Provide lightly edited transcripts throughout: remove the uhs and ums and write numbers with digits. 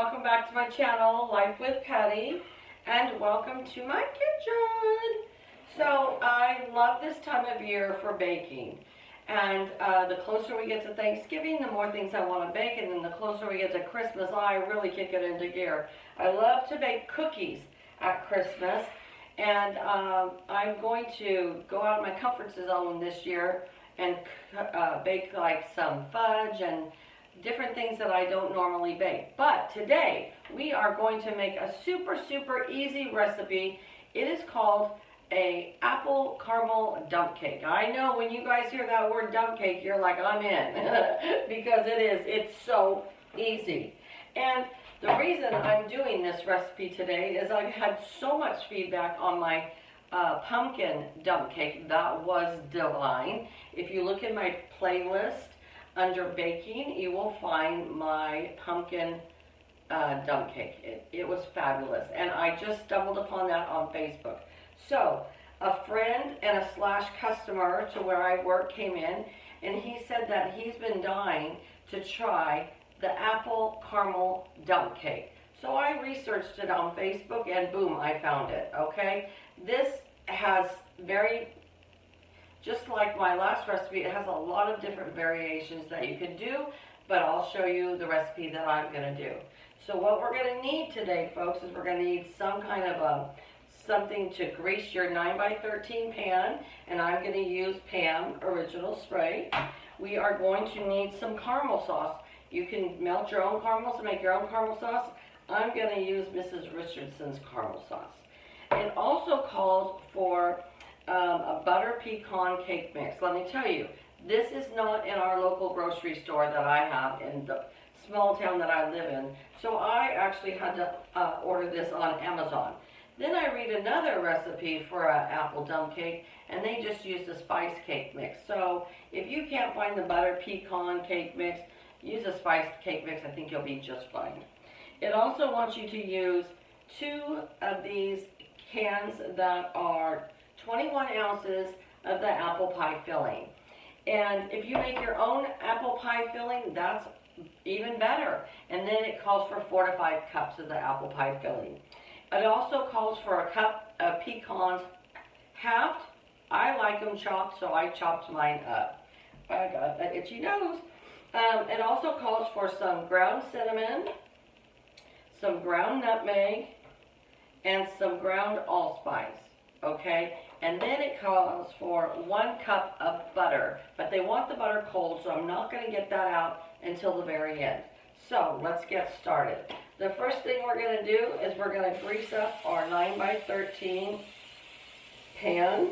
welcome back to my channel, Life with Patty, and welcome to my kitchen. So I love this time of year for baking, and the closer we get to Thanksgiving, the more things I want to bake, and then the closer we get to Christmas, I really kick it into gear. I love to bake cookies at Christmas, and I'm going to go out of my comfort zone this year and bake like some fudge and different things that I don't normally bake. But today we are going to make a super easy recipe. It is called a apple caramel dump cake. I know when you guys hear that word dump cake, you're like, I'm in, because it's so easy. And the reason I'm doing this recipe today is I've had so much feedback on my pumpkin dump cake. That was divine. If you look in my playlist under baking, you will find my pumpkin dump cake. It was fabulous, and I just stumbled upon that on Facebook. So a friend and a slash customer to where I work came in, and he said that he's been dying to try the apple caramel dump cake. So I researched it on Facebook, and boom, I found it. Okay, this has just like my last recipe, it has a lot of different variations that you can do, but I'll show you the recipe that I'm going to do. So what we're going to need today, folks, is we're going to need some kind of something to grease your 9x13 pan, and I'm going to use Pam Original Spray. We are going to need some caramel sauce. You can melt your own caramels and make your own caramel sauce. I'm going to use Mrs. Richardson's caramel sauce. It also calls for a butter pecan cake mix. Let me tell you, this is not in our local grocery store that I have in the small town that I live in. So I actually had to order this on Amazon. Then I read another recipe for an apple dump cake, and they just used a spice cake mix. So if you can't find the butter pecan cake mix, use a spice cake mix. I think you'll be just fine. It also wants you to use 2 of these cans that are 21 ounces of the apple pie filling. And if you make your own apple pie filling, that's even better. And then it calls for 4 to 5 cups of the apple pie filling. It also calls for a cup of pecans halved. I like them chopped, so I chopped mine up. I got an itchy nose. It also calls for some ground cinnamon, some ground nutmeg, and some ground allspice. Okay, and then it calls for 1 cup of butter, but they want the butter cold, so I'm not going to get that out until the very end. So let's get started. The first thing we're going to do is we're going to grease up our 9x13 pan.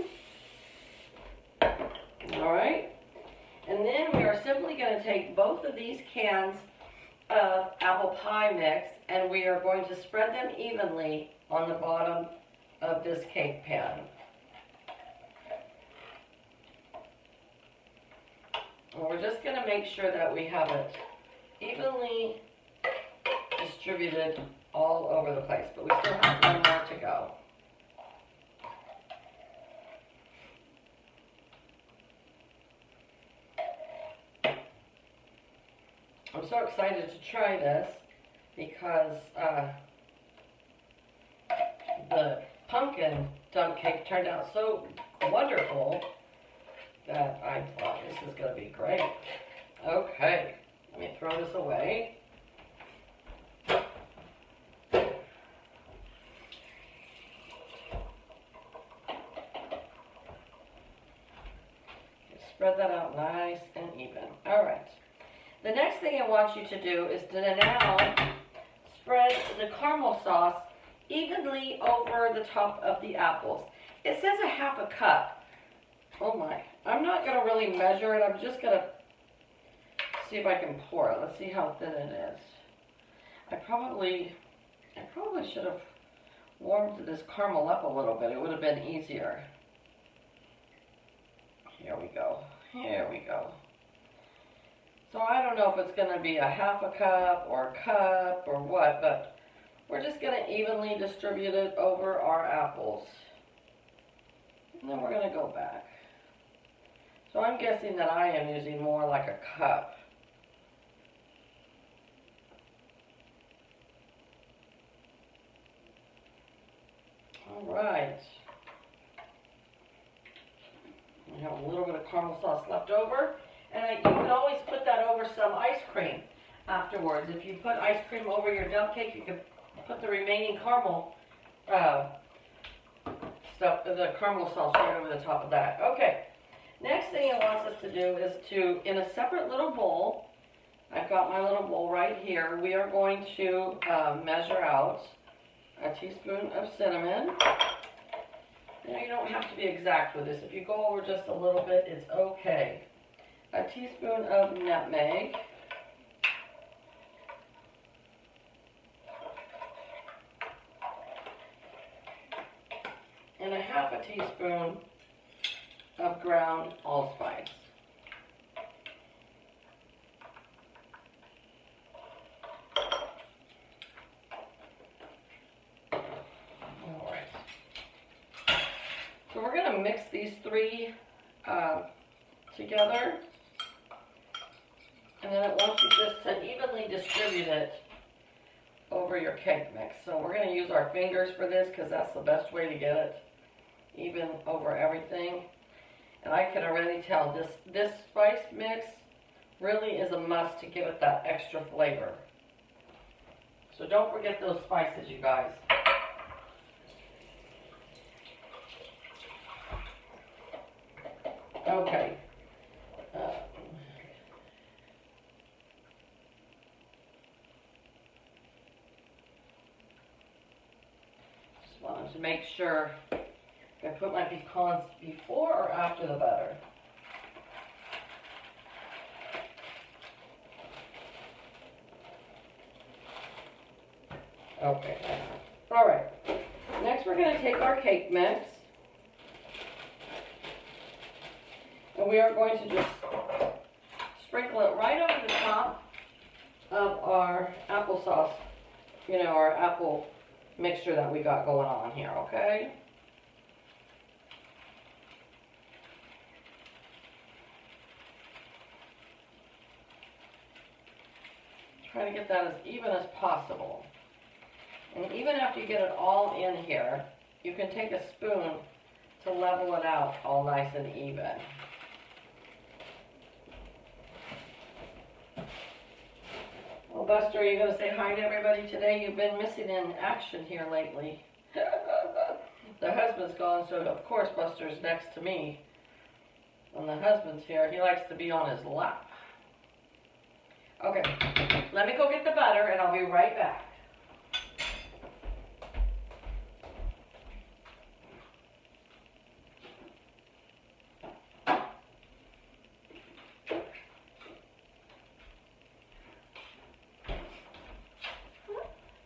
All right, and then we are simply going to take both of these cans of apple pie mix, and we are going to spread them evenly on the bottom of this cake pan. And we're just going to make sure that we have it evenly distributed all over the place, but we still have 1 more to go. I'm so excited to try this because the pumpkin dump cake turned out so wonderful that I thought this is going to be great. Okay, let me throw this away. Spread that out nice and even. All right. The next thing I want you to do is to now spread the caramel sauce evenly over the top of the apples. It says a half a cup. Oh my. I'm not going to really measure it. I'm just going to see if I can pour it. Let's see how thin it is. I probably should have warmed this caramel up a little bit. It would have been easier. Here we go. Here we go. So I don't know if it's going to be a half a cup or a cup or what, but we're just going to evenly distribute it over our apples. And then we're going to go back. So I'm guessing that I am using more like a cup. All right. I have a little bit of caramel sauce left over. And you can always put that over some ice cream afterwards. If you put ice cream over your dump cake, you can put the remaining caramel stuff, the caramel sauce right over the top of that. Okay. Next thing it wants us to do is to, in a separate little bowl, I've got my little bowl right here, we are going to measure out a teaspoon of cinnamon. Now you don't have to be exact with this. If you go over just a little bit, it's okay. A teaspoon of nutmeg. And a half a teaspoon of ground allspice. All right. So we're going to mix these three together. And then it wants you just to evenly distribute it over your cake mix. So we're going to use our fingers for this because that's the best way to get it even over everything. And I can already tell this spice mix really is a must to give it that extra flavor. So don't forget those spices, you guys. Okay. Just wanted to make sure I put my pecans before or after the butter. Okay. All right. Next, we're going to take our cake mix, and we are going to just sprinkle it right over the top of our applesauce, you know, our apple mixture that we got going on here, okay? Try to get that as even as possible. And even after you get it all in here, you can take a spoon to level it out all nice and even. Well, Buster, are you going to say hi to everybody today? You've been missing in action here lately. The husband's gone, so of course Buster's next to me. When the husband's here, he likes to be on his lap. Okay, let me go get the butter and I'll be right back.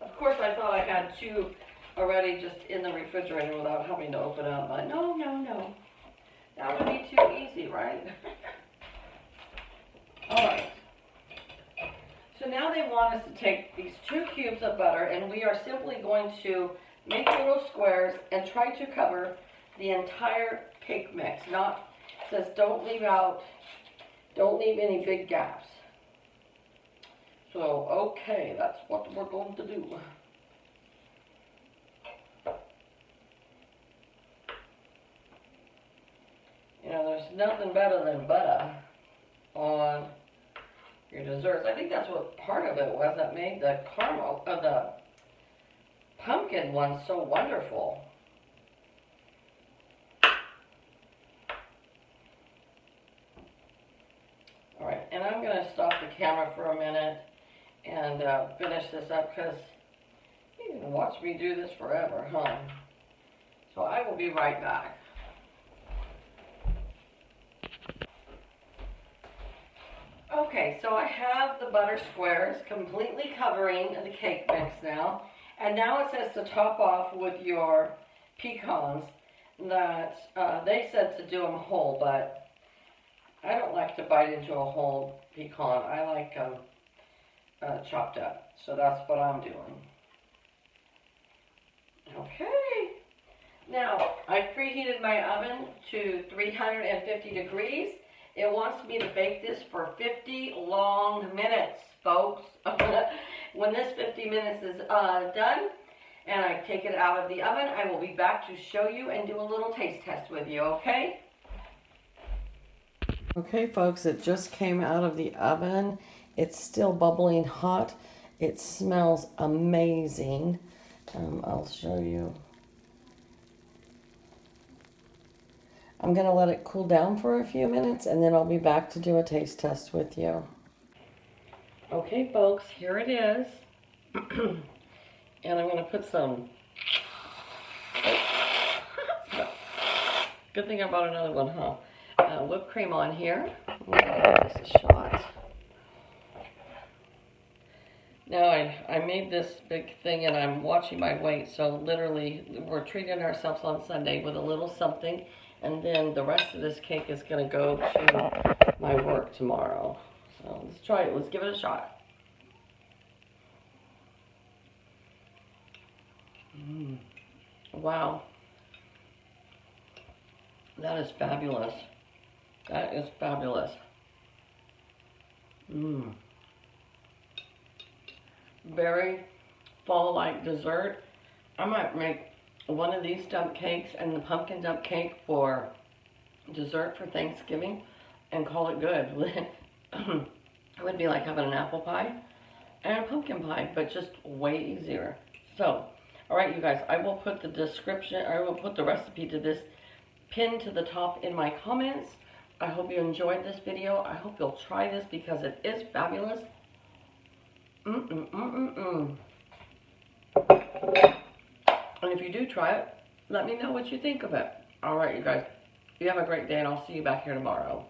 Of course, I thought I had two already just in the refrigerator without having to open up, but no. That would be too easy, right? All right. So now they want us to take these 2 cubes of butter, and we are simply going to make little squares and try to cover the entire cake mix. It says don't leave any big gaps. So, okay, that's what we're going to do. You know, there's nothing better than butter on your desserts. I think that's what part of it was that made the caramel of the pumpkin one so wonderful. All right, and I'm going to stop the camera for a minute and finish this up because you can watch me do this forever, huh? So I will be right back. Okay, so I have the butter squares completely covering the cake mix now. And now it says to top off with your pecans that they said to do them whole, but I don't like to bite into a whole pecan. I like them chopped up. So that's what I'm doing. Okay. Now, I preheated my oven to 350 degrees. It wants me to bake this for 50 long minutes, folks. When this 50 minutes is done and I take it out of the oven, I will be back to show you and do a little taste test with you, okay? Okay, folks, it just came out of the oven. It's still bubbling hot. It smells amazing. I'll show you. I'm going to let it cool down for a few minutes, and then I'll be back to do a taste test with you. Okay, folks, here it is. And I'm going to put some... Good thing I bought another one, huh? Whipped cream on here. I'm going to give this a shot. Now, I made this big thing, and I'm watching my weight, so literally, we're treating ourselves on Sunday with a little something, and then the rest of this cake is going to go to my work tomorrow. So let's try it. Let's give it a shot. Wow. That is fabulous. That is fabulous. Very fall-like dessert. I might make one of these dump cakes and the pumpkin dump cake for dessert for Thanksgiving and call it good. It would be like having an apple pie and a pumpkin pie, but just way easier. So, all right, you guys, I will put the description, I will put the recipe to this pinned to the top in my comments. I hope you enjoyed this video. I hope you'll try this because it is fabulous. And if you do try it, let me know what you think of it. All right, you guys, you have a great day, and I'll see you back here tomorrow.